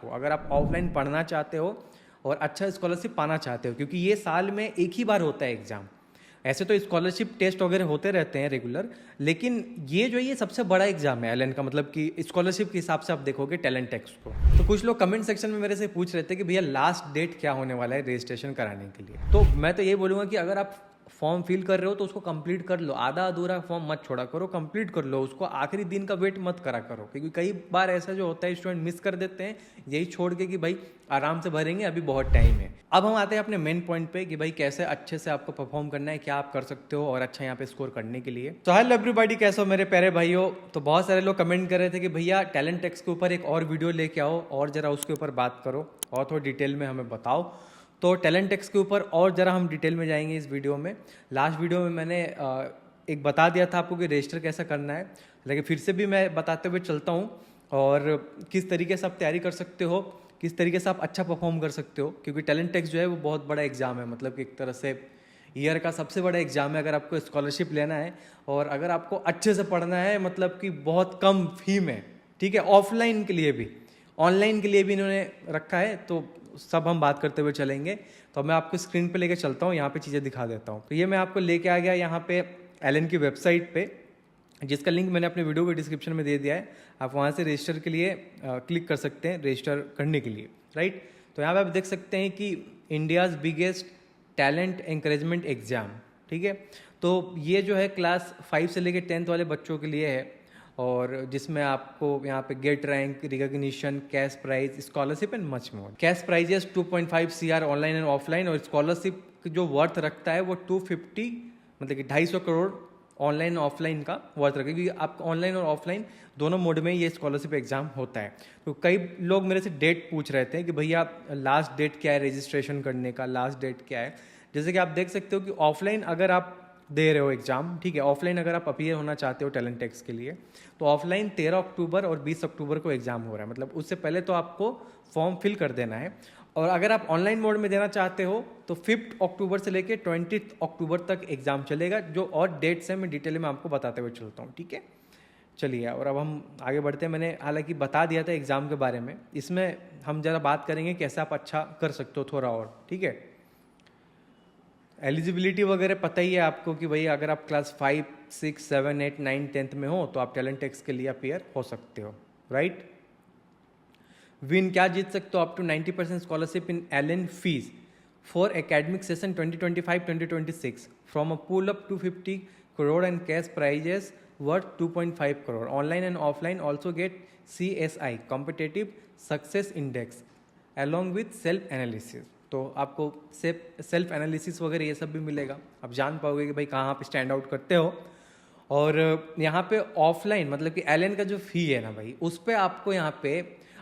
आपको, अगर आप ऑफलाइन पढ़ना चाहते हो और अच्छा स्कॉलरशिप पाना चाहते हो, क्योंकि ये साल में एक ही बार होता है एग्ज़ाम। ऐसे तो स्कॉलरशिप टेस्ट वगैरह होते रहते हैं रेगुलर, लेकिन ये सबसे बड़ा एग्जाम है एलएन का, मतलब कि स्कॉलरशिप के हिसाब से आप देखोगे टैलेंट टेक्स को। तो कुछ लोग कमेंट सेक्शन में मेरे से पूछ रहे थे कि भैया लास्ट डेट क्या होने वाला है रजिस्ट्रेशन कराने के लिए। तो मैं तो ये बोलूँगा कि अगर आप फॉर्म फिल कर रहे हो तो उसको कंप्लीट कर लो, आधा अधूरा फॉर्म मत छोड़ा करो, कंप्लीट कर लो उसको, आखिरी दिन का वेट मत करा करो, क्योंकि कई बार ऐसा जो होता है स्टूडेंट मिस कर देते हैं यही छोड़ के कि भाई आराम से भरेंगे, अभी बहुत टाइम है। अब हम आते हैं अपने मेन पॉइंट पे कि भाई कैसे अच्छे से आपको परफॉर्म करना है, क्या आप कर सकते हो और अच्छा यहाँ पे स्कोर करने के लिए। तो हेलो एवरीबॉडी, कैसे हो मेरे प्यारे भाइयों। तो बहुत सारे लोग कमेंट कर रहे थे कि भैया टैलेंट टेक्स के ऊपर एक और वीडियो लेके आओ और जरा उसके ऊपर बात करो और थोड़ा डिटेल में हमें बताओ। तो टैलेंट टेक्स के ऊपर और ज़रा हम डिटेल में जाएंगे इस वीडियो में। लास्ट वीडियो में मैंने एक बता दिया था आपको कि रजिस्टर कैसे करना है, लेकिन फिर से भी मैं बताते हुए चलता हूँ और किस तरीके से आप तैयारी कर सकते हो, किस तरीके से आप अच्छा परफॉर्म कर सकते हो, क्योंकि टैलेंट टेक्स जो है वो बहुत बड़ा एग्जाम है, मतलब कि एक तरह से ईयर का सबसे बड़ा एग्जाम है अगर आपको स्कॉलरशिप लेना है और अगर आपको अच्छे से पढ़ना है, मतलब कि बहुत कम फी में। ठीक है, ऑफलाइन के लिए भी, ऑनलाइन के लिए भी इन्होंने रखा है, तो सब हम बात करते हुए चलेंगे। तो मैं आपको स्क्रीन पे लेके चलता हूँ, यहाँ पे चीज़ें दिखा देता हूँ। तो ये मैं आपको लेके आ गया यहाँ पे एलन की वेबसाइट पे, जिसका लिंक मैंने अपने वीडियो के डिस्क्रिप्शन में दे दिया है। आप वहाँ से रजिस्टर के लिए क्लिक कर सकते हैं, रजिस्टर करने के लिए, राइट। तो यहाँ पे आप देख सकते हैं कि India's biggest talent encouragement exam, ठीक है। तो ये जो है क्लास 5 से लेकर 10th वाले बच्चों के लिए है, और जिसमें आपको यहाँ पे get rank, recognition, cash prize, scholarship and much more. Cash prizes 2.5 CR online and offline, और स्कॉलरशिप जो वर्थ रखता है वो 250, मतलब कि 250 करोड़ ऑनलाइन ऑफलाइन का वर्थ रखेगा, क्योंकि आप ऑनलाइन और ऑफलाइन दोनों मोड में ये स्कॉलरशिप एग्जाम होता है। तो कई लोग मेरे से डेट पूछ रहे थे कि भैया लास्ट डेट क्या है रजिस्ट्रेशन करने का, लास्ट डेट क्या है। जैसे कि आप देख सकते हो कि ऑफलाइन अगर आप दे रहे हो एग्जाम, ठीक है, ऑफलाइन अगर आप अपीयर होना चाहते हो टैलेंट टेक्स के लिए, तो ऑफलाइन 13 अक्टूबर और 20 अक्टूबर को एग्जाम हो रहा है, मतलब उससे पहले तो आपको फॉर्म फिल कर देना है। और अगर आप ऑनलाइन मोड में देना चाहते हो तो 5 अक्टूबर से लेकर 20 अक्टूबर तक एग्जाम चलेगा, जो और डेट्स हैं मैं डिटेल में आपको बताते हुए चलता हूँ, ठीक है। चलिए, और अब हम आगे बढ़ते हैं। मैंने हालांकि बता दिया था एग्जाम के बारे में, इसमें हम ज़रा बात करेंगे कैसे आप अच्छा कर सकते हो थोड़ा और, ठीक है। एलिजिबिलिटी वगैरह पता ही है आपको कि भाई अगर आप क्लास 5, 6, 7, 8, 9, 10th में हो तो आप टैलेंट टेक्स के लिए अपीयर हो सकते हो, राइट। विन क्या जीत सकते हो, up to 90% scholarship in Allen fees for academic session 2025-2026 from a pool up 250 crore and cash prizes worth 2.5 crore. Online and offline also get CSI competitive success index along with self analysis. तो आपको self analysis वगैरह ये सब भी मिलेगा, आप जान पाओगे कि भाई कहाँ आप स्टैंड आउट करते हो। और यहाँ पे ऑफलाइन मतलब कि एलन का जो फ़ी है ना भाई, उस पर आपको यहाँ पे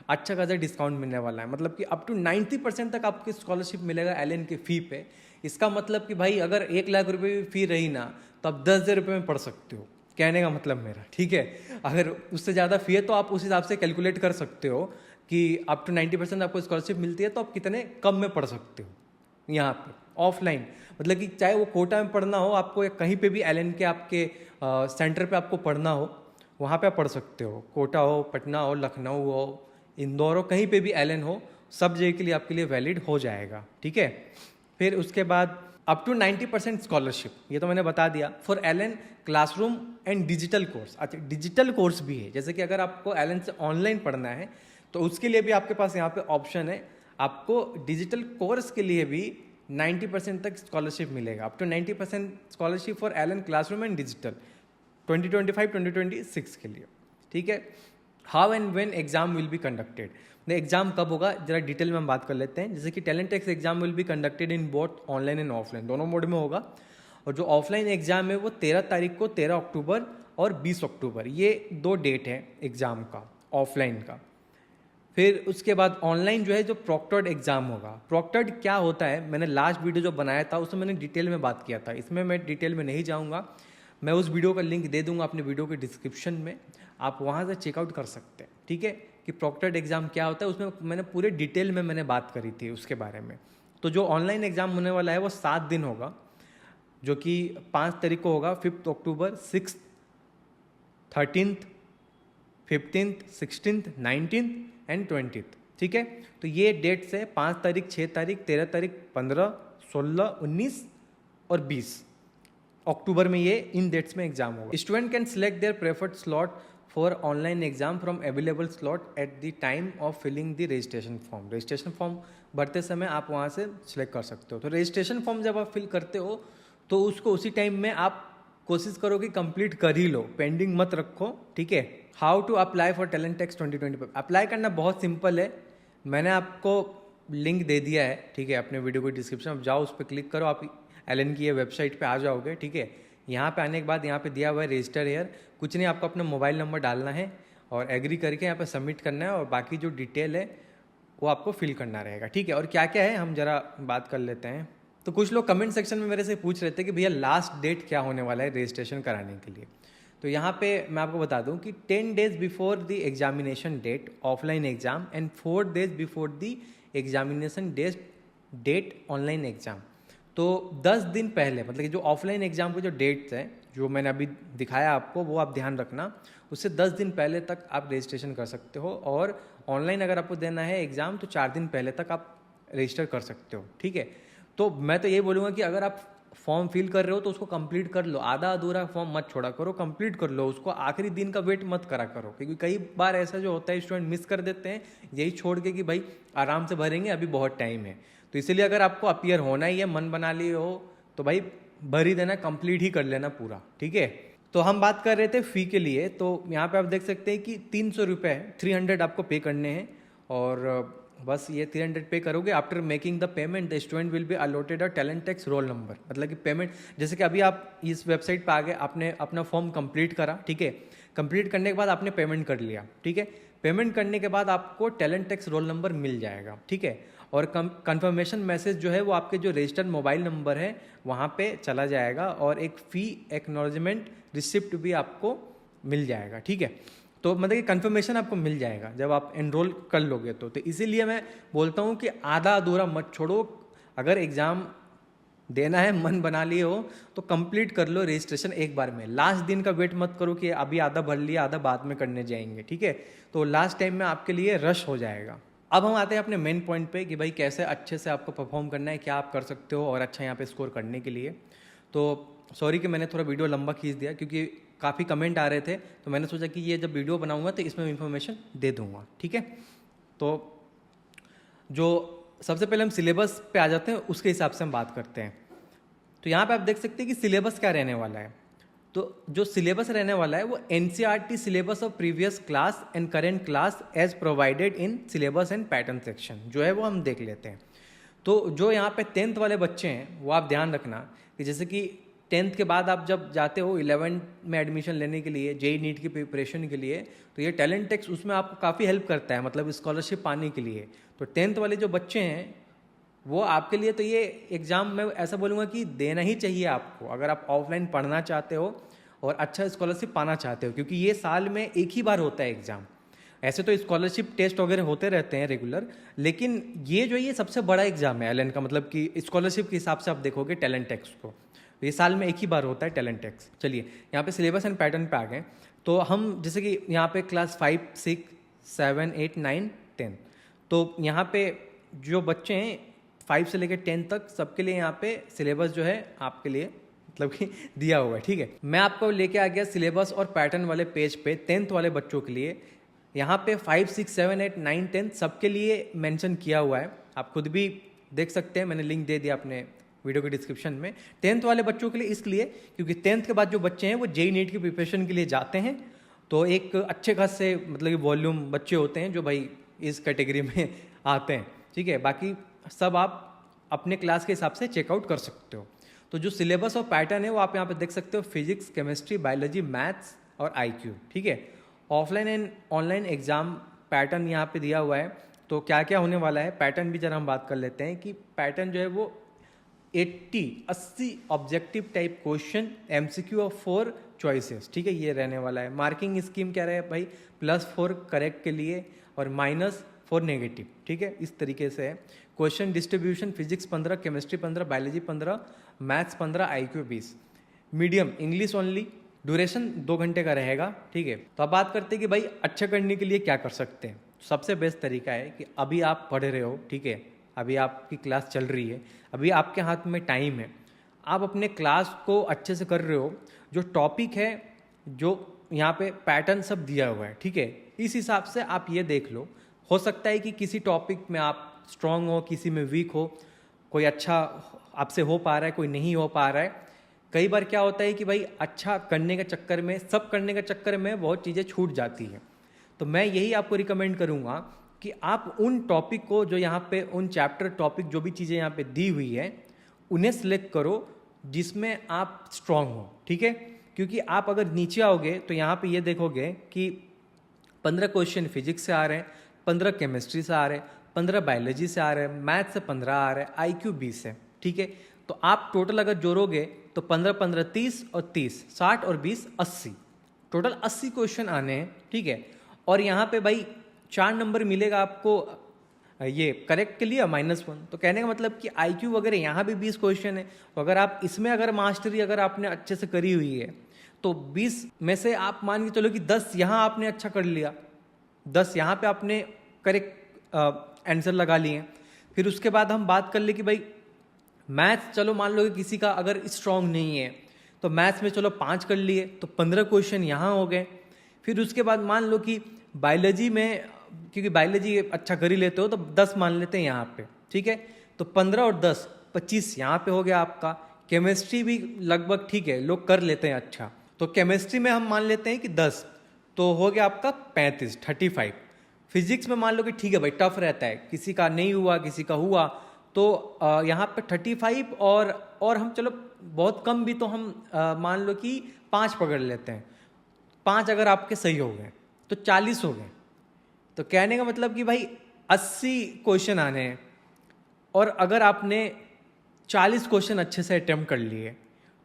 अच्छा खासा डिस्काउंट मिलने वाला है, मतलब कि अप टू 90% तक आपको स्कॉलरशिप मिलेगा एलन के फ़ी पे। इसका मतलब कि भाई अगर 1 लाख रुपये की फ़ी रही ना तो आप 10,000 रुपये में पढ़ सकते हो, कहने का मतलब मेरा, ठीक है। अगर उससे ज़्यादा फ़ी है तो आप उस हिसाब से कैलकुलेट कर सकते हो कि अप टू 90% आपको स्कॉलरशिप मिलती है तो आप कितने कम में पढ़ सकते हो यहाँ पे ऑफलाइन। मतलब कि चाहे वो कोटा में पढ़ना हो आपको या कहीं पे भी एलन के आपके सेंटर पे आपको पढ़ना हो, वहाँ पे आप पढ़ सकते हो। कोटा हो, पटना हो, लखनऊ हो, इंदौर हो, कहीं पे भी एलन हो, सब जगह के लिए आपके लिए वैलिड हो जाएगा, ठीक है। फिर उसके बाद अप टू 90% स्कॉलरशिप, ये तो मैंने बता दिया for Allen classroom and digital course. अच्छा, डिजिटल कोर्स भी है, जैसे कि अगर आपको एलन से ऑनलाइन पढ़ना है तो उसके लिए भी आपके पास यहाँ पे ऑप्शन है, आपको डिजिटल कोर्स के लिए भी 90% तक स्कॉलरशिप मिलेगा, up to 90% scholarship for Allen classroom and digital 2025-2026 के लिए, ठीक है। How and when exam will be conducted, exam कब होगा जरा डिटेल में हम बात कर लेते हैं। जैसे कि Tallentex exam will be conducted in both online and offline, दोनों मोड में होगा। और जो ऑफलाइन एग्जाम है वो 13 तारीख को, 13 अक्टूबर और 20 अक्टूबर, ये 2 डेट है एग्जाम का, ऑफलाइन का। फिर उसके बाद ऑनलाइन जो है जो प्रॉक्टर्ड एग्जाम होगा। प्रॉक्टर्ड क्या होता है, मैंने लास्ट वीडियो जो बनाया था उसमें मैंने डिटेल में बात किया था, इसमें मैं डिटेल में नहीं जाऊँगा। मैं उस वीडियो का लिंक दे दूंगा अपने वीडियो के डिस्क्रिप्शन में, आप वहाँ से चेकआउट कर सकते हैं, ठीक है, कि प्रॉक्टर्ड एग्जाम क्या होता है। उसमें मैंने पूरे डिटेल में मैंने बात करी थी उसके बारे में। तो जो ऑनलाइन एग्जाम होने वाला है वो 7 दिन होगा, जो कि 5 तारीख को होगा, 5 अक्टूबर, 6, 13, 15, 16, 19 एंड 20, ठीक है। तो ये डेट्स है 5 तारीख, 6 तारीख, 13 तारीख, 15, 16, 19 और 20 अक्टूबर में ये इन डेट्स में एग्जाम होगा। Student can select their preferred slot for online exam from available slot at the time of filling the registration form. Registration form भरते समय आप वहाँ से सिलेक्ट कर सकते हो। तो रजिस्ट्रेशन फॉर्म जब आप फिल करते हो तो उसको उसी टाइम में आप कोशिश करो कि कंप्लीट कर ही लो, पेंडिंग मत रखो, ठीक है। How to apply for Tallentex 2025। Apply करना बहुत सिंपल है, मैंने आपको लिंक दे दिया है, ठीक है, अपने वीडियो को डिस्क्रिप्शन में जाओ, उस पर क्लिक करो, आप एलन की ये वेबसाइट पे आ जाओगे, ठीक है। यहाँ पे आने के बाद यहाँ पे दिया हुआ है रजिस्टर हेयर, कुछ नहीं, आपको अपना मोबाइल नंबर डालना है और एग्री करके यहाँ पे सबमिट करना है और बाकी जो डिटेल है वो आपको फिल करना रहेगा, ठीक है। और क्या क्या है हम जरा बात कर लेते हैं। तो कुछ लोग कमेंट सेक्शन में मेरे से पूछ रहे थे कि भैया लास्ट डेट क्या होने वाला है रजिस्ट्रेशन कराने के लिए। तो यहाँ पे मैं आपको बता दूं कि 10 days before the examination date offline exam and 4 days before the examination date online exam. तो 10 दिन पहले, मतलब कि जो ऑफलाइन एग्जाम के जो डेट्स हैं जो मैंने अभी दिखाया आपको, वो आप ध्यान रखना, उससे 10 दिन पहले तक आप रजिस्ट्रेशन कर सकते हो। और ऑनलाइन अगर आपको देना है एग्ज़ाम तो 4 दिन पहले तक आप रजिस्टर कर सकते हो, ठीक है। तो मैं तो ये बोलूँगा कि अगर आप फॉर्म फिल कर रहे हो तो उसको कंप्लीट कर लो, आधा अधूरा फॉर्म मत छोड़ा करो, कंप्लीट कर लो उसको, आखिरी दिन का वेट मत करा करो, क्योंकि कई बार ऐसा जो होता है स्टूडेंट मिस कर देते हैं यही छोड़ के कि भाई आराम से भरेंगे, अभी बहुत टाइम है। तो इसीलिए अगर आपको अपीयर होना ही है, मन बना लिए हो, तो भाई भर ही देना, कंप्लीट ही कर लेना पूरा, ठीक है। तो हम बात कर रहे थे फ़ी के लिए, तो यहाँ पे आप देख सकते हैं कि 300 रुपये 300 आपको पे करने हैं और बस ये 300 पे करोगे। After making the payment the student will be allotted a Tallentex roll number. मतलब कि पेमेंट, जैसे कि अभी आप इस वेबसाइट पे आ गए, आपने अपना फॉर्म कंप्लीट करा, ठीक है, कंप्लीट करने के बाद आपने पेमेंट कर लिया, ठीक है। पेमेंट करने के बाद आपको टैलेंट टेक्स रोल नंबर मिल जाएगा, ठीक है। और कंफर्मेशन मैसेज जो है वो आपके जो रजिस्टर्ड मोबाइल नंबर है वहाँ पे चला जाएगा और एक फ़ी एक्नॉलेजमेंट रिसिप्ट भी आपको मिल जाएगा, ठीक है। तो मतलब कि कंफर्मेशन आपको मिल जाएगा जब आप एनरोल कर लोगे तो इसीलिए मैं बोलता हूँ कि आधा अधूरा मत छोड़ो। अगर एग्ज़ाम देना है, मन बना लिए हो, तो कंप्लीट कर लो रजिस्ट्रेशन एक बार में। लास्ट दिन का वेट मत करो कि अभी आधा भर लिया, आधा बाद में करने जाएंगे, ठीक है। तो लास्ट टाइम में आपके लिए रश हो जाएगा। अब हम आते हैं अपने मेन पॉइंट पे कि भाई कैसे अच्छे से आपको परफॉर्म करना है, क्या आप कर सकते हो और अच्छा यहाँ पे स्कोर करने के लिए। तो सॉरी कि मैंने थोड़ा वीडियो लंबा खींच दिया, क्योंकि काफ़ी कमेंट आ रहे थे, तो मैंने सोचा कि ये जब वीडियो बनाऊंगा तो इसमें इन्फॉर्मेशन दे दूंगा, ठीक है। तो जो सबसे पहले हम सिलेबस पे आ जाते हैं, उसके हिसाब से हम बात करते हैं। तो यहाँ पे आप देख सकते हैं कि सिलेबस क्या रहने वाला है। तो जो सिलेबस रहने वाला है वो NCERT syllabus of previous class and current class as provided in syllabus and pattern section जो है वो हम देख लेते हैं। तो जो यहाँ पे 10th वाले बच्चे हैं वो आप ध्यान रखना कि जैसे कि 10th के बाद आप जब जाते हो 11th में एडमिशन लेने के लिए, JEE नीट की प्रिपरेशन के लिए, तो ये टैलेंट टेक्स उसमें आपको काफ़ी हेल्प करता है, मतलब स्कॉलरशिप पाने के लिए। तो 10th वाले जो बच्चे हैं वो आपके लिए तो ये एग्ज़ाम मैं ऐसा बोलूँगा कि देना ही चाहिए आपको, अगर आप ऑफलाइन पढ़ना चाहते हो और अच्छा स्कॉलरशिप पाना चाहते हो, क्योंकि ये साल में एक ही बार होता है एग्ज़ाम। ऐसे तो स्कॉलरशिप टेस्ट वगैरह होते रहते हैं रेगुलर, लेकिन ये सबसे बड़ा एग्ज़ाम है एलन का, मतलब कि स्कॉलरशिप के हिसाब से आप देखोगे टैलेंट टेक्स को, ये साल में एक ही बार होता है टैलेंट टेक्स। चलिए यहाँ पे सिलेबस एंड पैटर्न पे आ गए। तो हम जैसे कि यहाँ पे क्लास 5, 6, 7, 8, 9, 10, तो यहाँ पे जो बच्चे हैं 5 से लेकर 10 तक सबके लिए यहाँ पे सिलेबस जो है आपके लिए मतलब कि दिया हुआ है, ठीक है। मैं आपको लेके आ गया सिलेबस और पैटर्न वाले पेज पे 10th वाले बच्चों के लिए। यहाँ पे 5, 6, 7, 8, 9, 10 सबके लिए मेंशन किया हुआ है, आप खुद भी देख सकते हैं, मैंने लिंक दे दिया अपने वीडियो के डिस्क्रिप्शन में। 10th वाले बच्चों के लिए इसलिए क्योंकि 10th के बाद जो बच्चे हैं वो JEE नीट की प्रिपरेशन के लिए जाते हैं, तो एक अच्छे खासे मतलब कि वॉल्यूम बच्चे होते हैं जो भाई इस कैटेगरी में आते हैं, ठीक है। बाकी सब आप अपने क्लास के हिसाब से चेकआउट कर सकते हो। तो जो सिलेबस और पैटर्न है वो आप यहाँ पे देख सकते हो, फिजिक्स, केमिस्ट्री, बायोलॉजी, मैथ्स और IQ, ठीक है। Offline and online exam pattern यहाँ पे दिया हुआ है। तो क्या क्या होने वाला है, पैटर्न भी जरा हम बात कर लेते हैं कि पैटर्न जो है वो 80 ऑब्जेक्टिव टाइप क्वेश्चन, MCQ और 4 चॉइसेस, ठीक है, ये रहने वाला है। मार्किंग स्कीम क्या रहे भाई, +4 करेक्ट के लिए और -4 नेगेटिव, ठीक है, इस तरीके से है। Question distribution, physics 15, chemistry 15, biology 15, maths 15, IQ 20। Medium English only, duration 2 घंटे का रहेगा, ठीक है। तो अब बात करते हैं कि भाई अच्छा करने के लिए क्या कर सकते हैं। सबसे बेस्ट तरीका है कि अभी आप पढ़ रहे हो, ठीक है, अभी आपकी क्लास चल रही है, अभी आपके हाथ में टाइम है, आप अपने क्लास को अच्छे से कर रहे हो, जो टॉपिक है, जो यहाँ पे पैटर्न सब दिया हुआ है, ठीक है, इस हिसाब से आप ये देख लो। हो सकता है कि किसी टॉपिक में आप स्ट्रांग हो, किसी में वीक हो, कोई अच्छा आपसे हो पा रहा है, कोई नहीं हो पा रहा है। कई बार क्या होता है कि भाई अच्छा करने के चक्कर में, सब करने के चक्कर में बहुत चीज़ें छूट जाती हैं। तो मैं यही आपको रिकमेंड करूँगा कि आप उन टॉपिक को, जो यहाँ पे उन चैप्टर टॉपिक जो भी चीज़ें यहाँ पे दी हुई है, उन्हें सिलेक्ट करो जिसमें आप स्ट्रांग हो, ठीक है। क्योंकि आप अगर नीचे आओगे तो यहाँ पे ये देखोगे कि 15 क्वेश्चन फिजिक्स से आ रहे हैं, 15 केमिस्ट्री से आ रहे हैं, 15 बायोलॉजी से आ रहे हैं, मैथ से 15 आ रहे हैं, IQ 20 है, ठीक है। तो आप टोटल अगर जोड़ोगे तो 15 15 30 और 30 60 और 20 80, टोटल 80 क्वेश्चन आने हैं, ठीक है। और यहाँ पे भाई 4 नंबर मिलेगा आपको ये करेक्ट के लिए -1। तो कहने का मतलब कि IQ वगैरह यहाँ भी 20 क्वेश्चन है, तो अगर आप इसमें अगर मास्टरी अगर आपने अच्छे से करी हुई है तो 20 में से आप मान के चलो कि 10 यहाँ आपने अच्छा कर लिया, 10 यहाँ पे आपने करेक्ट आंसर लगा लिए। फिर उसके बाद हम बात कर ले कि भाई मैथ्स, चलो मान लो कि किसी का अगर स्ट्रांग नहीं है तो मैथ्स में चलो 5 कर लिए, तो 15 क्वेश्चन यहाँ हो गए। फिर उसके बाद मान लो कि बायोलॉजी में, क्योंकि बायोलॉजी अच्छा कर ही लेते हो, तो 10 मान लेते हैं यहाँ पे, ठीक है। तो 15 और 10 25 यहाँ पे हो गया आपका। केमिस्ट्री भी लगभग ठीक है, लोग कर लेते हैं अच्छा, तो केमिस्ट्री में हम मान लेते हैं कि 10, तो हो गया आपका 35 35। फिजिक्स में मान लो कि ठीक है भाई टफ रहता है, किसी का नहीं हुआ किसी का हुआ, तो यहाँ पे 35 और हम चलो बहुत कम भी, तो हम मान लो कि 5 पकड़ लेते हैं। 5 अगर आपके सही हो गए तो 40 हो गए। तो कहने का मतलब कि भाई 80 क्वेश्चन आने हैं, और अगर आपने 40 क्वेश्चन अच्छे से अटेम्प्ट कर लिए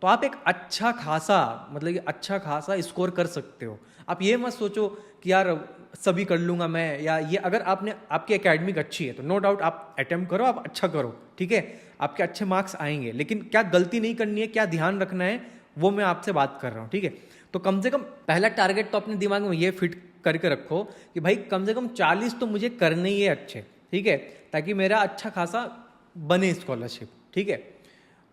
तो आप एक अच्छा खासा, मतलब कि अच्छा खासा स्कोर कर सकते हो। आप ये मत सोचो कि यार सभी कर लूँगा मैं, या ये, अगर आपने, आपकी एकेडमिक अच्छी है तो नो डाउट आप अटेम्प्ट करो, आप अच्छा करो, ठीक है, आपके अच्छे मार्क्स आएंगे। लेकिन क्या गलती नहीं करनी है, क्या ध्यान रखना है, वो मैं आपसे बात कर रहा हूँ, ठीक है। तो कम से कम पहला टारगेट तो अपने दिमाग में ये फिट करके रखो कि भाई कम से कम 40 तो मुझे करने ही है अच्छे, ठीक है, ताकि मेरा अच्छा खासा बने स्कॉलरशिप, ठीक है।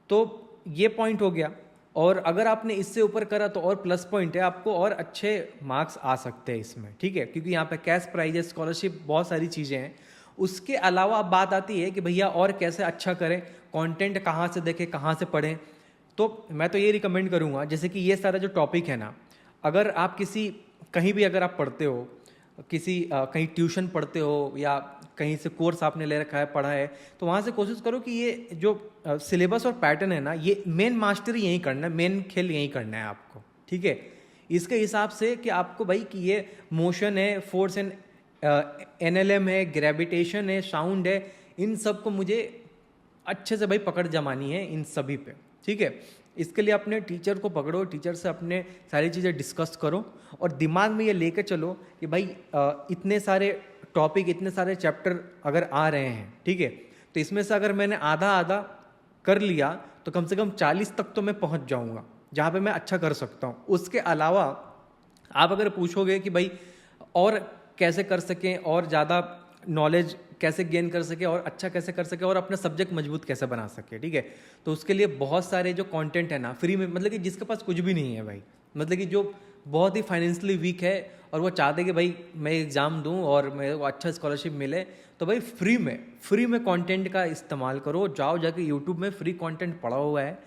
तो ये पॉइंट हो गया। और अगर आपने इससे ऊपर करा तो और प्लस पॉइंट है, आपको और अच्छे मार्क्स आ सकते हैं इसमें, ठीक है, क्योंकि यहाँ पे कैश प्राइजेस, स्कॉलरशिप, बहुत सारी चीज़ें हैं। उसके अलावा अब बात आती है कि भैया और कैसे अच्छा करें, कंटेंट कहाँ से देखें, कहाँ से पढ़ें। तो मैं तो ये रिकमेंड करूँगा, जैसे कि ये सारा जो टॉपिक है ना, अगर आप किसी, कहीं भी अगर आप पढ़ते हो, किसी कहीं ट्यूशन पढ़ते हो या कहीं से कोर्स आपने ले रखा है, पढ़ा है, तो वहाँ से कोशिश करो कि ये जो सिलेबस और पैटर्न है ना, ये मेन मास्टरी यहीं करना है, मेन खेल यहीं करना है आपको, ठीक है। इसके हिसाब से कि आपको भाई कि ये मोशन है, फोर्स एंड NLM है, ग्रेविटेशन है, साउंड है, इन सब को मुझे अच्छे से भाई पकड़ जमानी है इन सभी पे, ठीक है। इसके लिए अपने टीचर को पकड़ो, टीचर से अपने सारी चीज़ें डिस्कस करो, और दिमाग में ये लेके चलो कि भाई इतने सारे टॉपिक, इतने सारे चैप्टर अगर आ रहे हैं, ठीक है, तो इसमें से अगर मैंने आधा आधा कर लिया तो कम से कम 40 तक तो मैं पहुंच जाऊंगा, जहाँ पे मैं अच्छा कर सकता हूँ। उसके अलावा आप अगर पूछोगे कि भाई और कैसे कर सकें, और ज़्यादा नॉलेज कैसे गेन कर सके, और अच्छा कैसे कर सके, और अपना सब्जेक्ट मजबूत कैसे बना सके, ठीक है, तो उसके लिए बहुत सारे जो कंटेंट है ना फ्री में, मतलब कि जिसके पास कुछ भी नहीं है भाई, मतलब कि जो बहुत ही फाइनेंशियली वीक है और वो चाहते कि भाई मैं एग्ज़ाम दूं और मेरे को अच्छा स्कॉलरशिप मिले, तो भाई फ्री में कंटेंट का इस्तेमाल करो। जाओ जाके यूट्यूब में फ्री कंटेंट पड़ा हुआ है,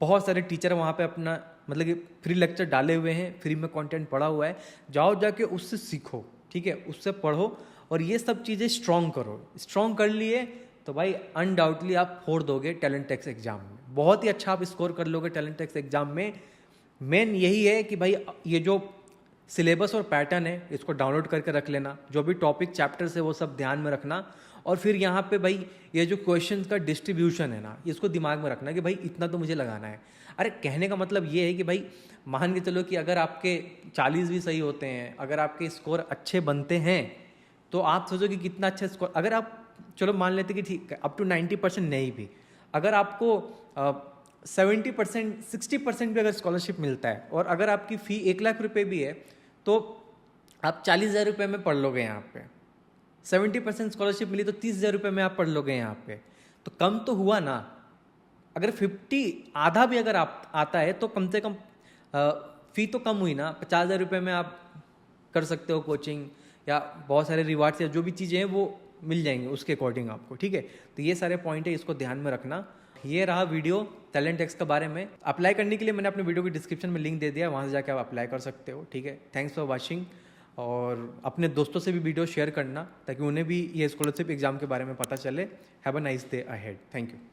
बहुत सारे टीचर वहाँ पे अपना मतलब कि फ्री लेक्चर डाले हुए हैं, फ्री में कंटेंट पड़ा हुआ है, जाओ जाके उससे सीखो, ठीक है, उससे पढ़ो, और ये सब चीज़ें स्ट्रॉन्ग करो। स्ट्रॉन्ग कर लिए तो भाई अनडाउटली आप फोड़ दोगे टैलेंट टेक्स एग्जाम में, बहुत ही अच्छा आप स्कोर कर लोगे टैलेंट टेक्स एग्जाम में। मेन यही है कि भाई ये जो सिलेबस और पैटर्न है इसको डाउनलोड करके रख लेना, जो भी टॉपिक चैप्टर्स है वो सब ध्यान में रखना, और फिर यहाँ पे भाई ये जो क्वेश्चन का डिस्ट्रीब्यूशन है ना, इसको दिमाग में रखना कि भाई इतना तो मुझे लगाना है। अरे कहने का मतलब ये है कि भाई मान के चलो कि अगर आपके 40 भी सही होते हैं, अगर आपके स्कोर अच्छे बनते हैं, तो आप सोचो कि कितना अच्छा स्कोर, अगर आप चलो मान लेते कि ठीक है अप टू 90% नहीं भी, अगर आपको 70% 60% भी अगर स्कॉलरशिप मिलता है, और अगर आपकी फ़ी 1 लाख रुपए भी है, तो आप 40,000 रुपये में पढ़ लोगे यहाँ पे, 70% स्कॉलरशिप मिली तो 30,000 रुपये में आप पढ़ लोगे यहाँ पे, तो कम तो हुआ ना। अगर 50 आधा भी अगर आप आता है तो कम से कम फ़ी तो कम हुई ना। 50,000 रुपये में आप कर सकते हो कोचिंग, या बहुत सारे रिवार्ड्स या जो भी चीज़ें हैं वो मिल जाएंगे उसके अकॉर्डिंग आपको, ठीक है। तो ये सारे पॉइंट है, इसको ध्यान में रखना। ये रहा वीडियो टैलेंट एक्स के बारे में। अप्लाई करने के लिए मैंने अपने वीडियो की डिस्क्रिप्शन में लिंक दे दिया, वहाँ से जाकर आप अप्लाई कर सकते हो, ठीक है। थैंक्स फॉर वॉचिंग, और अपने दोस्तों से भी वीडियो शेयर करना ताकि उन्हें भी ये स्कॉलरशिप एग्जाम के बारे में पता चले। Have a nice day ahead. Thank you.